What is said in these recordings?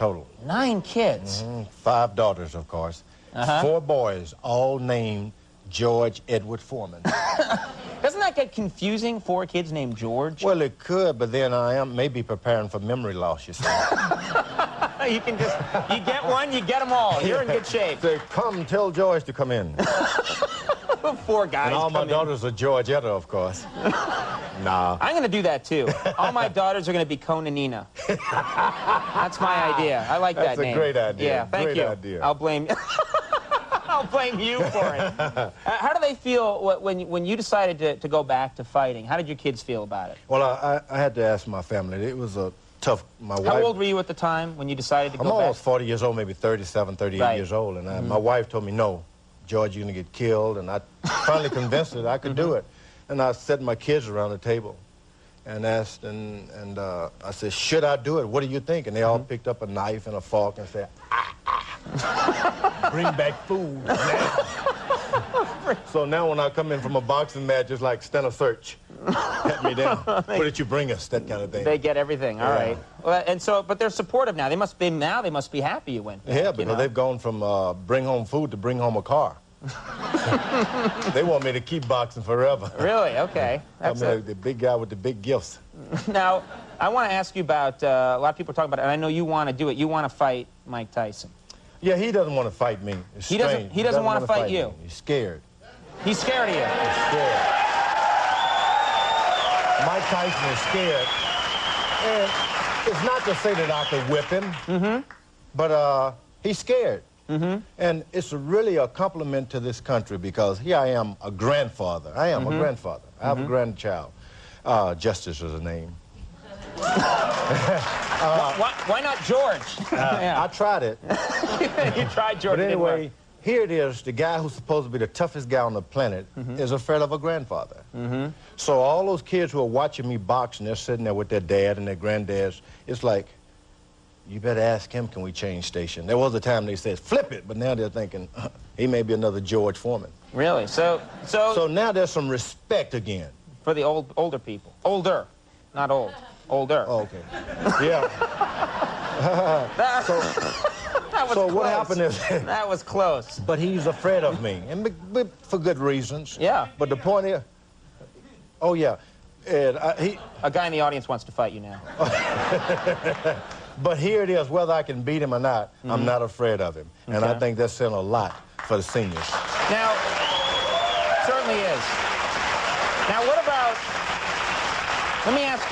total. 9 kids? 5 daughters, of course. 4 boys, all named George Edward Foreman. Doesn't that get confusing, 4 kids named George? Well, it could, but then I am maybe preparing for memory loss, you see. You can just, you get one, you get them all. You're in good shape. Say, come, tell George to come in. 4 guys And all my come in. daughters are Georgetta, of course. Nah. I'm going to do that, too. All my daughters are going to be Conanina. That's my idea. I like that name. That's a great idea. Yeah, thank great you. Idea. I'll blame I'll blame you for it. How do they feel when you decided to go back to fighting? How did your kids feel about it? Well, I had to ask my family. It was a tough... How old were you at the time when you decided to go back? I'm almost 40 years old, maybe 37, 38 years old. And my wife told me, no, George, you're going to get killed. And I finally convinced her that I could do it. And I set my kids around the table and asked, and I said, should I do it? What do you think? And they all picked up a knife and a fork and said, bring back food now. So now when I come in from a boxing match, it's like stand a search. Pat me down. What did you bring us? That kind of thing. They get everything. All right. Well, and so, but they're supportive now. They must be happy you went back. Yeah, because they've gone from bring home food to bring home a car. They want me to keep boxing forever. Really? Okay. I'm the big guy with the big gifts. Now, I want to ask you about, a lot of people are talking about it, and I know you want to do it. You want to fight Mike Tyson. Yeah, he doesn't want to fight me. He doesn't want to fight you. Me. He's scared. He's scared of you. He's scared. Mike Tyson is scared. And it's not to say that I could whip him, but he's scared. And it's really a compliment to this country because here I am, a grandfather. I am a grandfather. I have a grandchild. Justice is a name. Why not George? I tried it. You tried George. But anyway, here it is. The guy who's supposed to be the toughest guy on the planet is afraid of a grandfather. So all those kids who are watching me box and they're sitting there with their dad and their granddads, it's like, you better ask him, can we change station? There was a time they said, flip it, but now they're thinking, he may be another George Foreman. Really? So now there's some respect again. For the older people. Older, not old. Older. Oh, okay. Yeah. So what happened is... That was close. But he's afraid of me, and for good reasons. Yeah. But the point is... Oh, yeah. A guy in the audience wants to fight you now. But here it is, whether I can beat him or not, I'm not afraid of him. And I think that's saying a lot for the seniors. Now, certainly is. Now, what about... Let me ask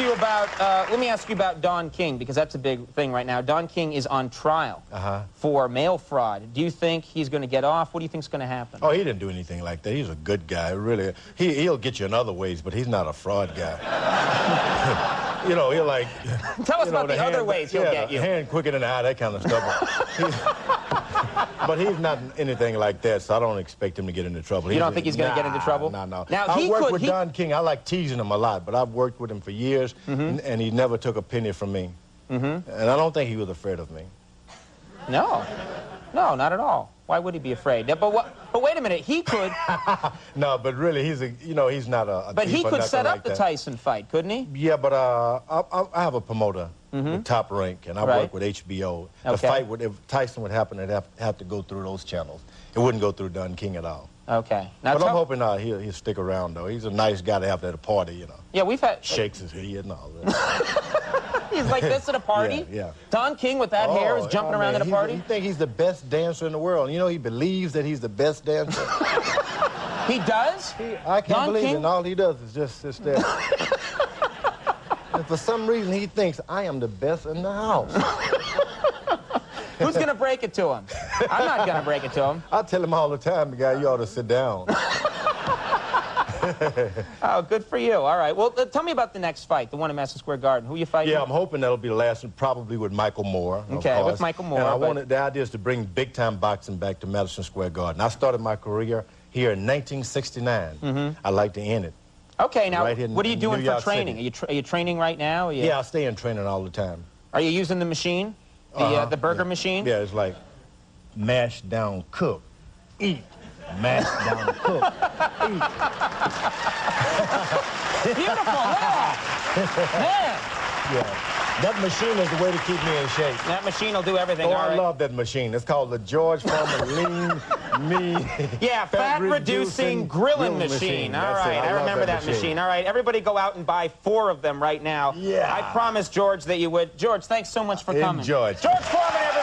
you about Don King, because that's a big thing right now. Don King is on trial for mail fraud. Do you think he's going to get off? What do you think's going to happen? Oh, he didn't do anything like that. He's a good guy, really. He'll get you in other ways, but he's not a fraud guy. You know, he'll like... Tell us about the other ways he'll get you. Hand quicker than the eye, that kind of stuff. But he's not anything like that, so I don't expect him to get into trouble. You don't think he's going to get into trouble? No. Now, I've worked with Don King. I like teasing him a lot, but I've worked with him for years, and he never took a penny from me. And I don't think he was afraid of me. No. No, not at all. Why would he be afraid? But wait a minute, he could... No, but really, he's not a But he could set up like the Tyson fight, couldn't he? Yeah, but I have a promoter with Top Rank, and I work with HBO. The fight, if Tyson would happen, it'd have to go through those channels. It wouldn't go through Don King at all. Okay. Now but I'm hoping he'll stick around, though. He's a nice guy to have at a party, you know. Yeah, we've had... Shakes his head and all that. He's like this at a party? Yeah. Don King with that hair is jumping around at a party? He thinks he's the best dancer in the world. You know, he believes that he's the best dancer. He does? I can't believe it, and all he does is just sit there. And for some reason, he thinks I am the best in the house. Who's going to break it to him? I'm not going to break it to him. I tell him all the time, the guy, you ought to sit down. Oh, good for you. All right. Well, tell me about the next fight, the one in Madison Square Garden. Who are you fighting? Yeah, I'm hoping that'll be the last one, probably with Michael Moore. Okay, with Michael Moore. And the idea is to bring big-time boxing back to Madison Square Garden. I started my career here in 1969. I'd like to end it. Okay, now, what are you doing for training? Are you training right now? Yeah, I stay in training all the time. Are you using the machine? The burger machine? Yeah, it's like mash down, cook, eat. Mash down, cook, eat. Beautiful, yeah. Man. Yeah. That machine is the way to keep me in shape. That machine will do everything. Oh, all right. I love that machine. It's called the George Foreman Lean Me. Yeah, fat-reducing grilling machine. All right, I remember that machine. All right, everybody go out and buy 4 of them right now. Yeah. I promised George that you would. George, thanks so much for coming. George. George Foreman, everybody.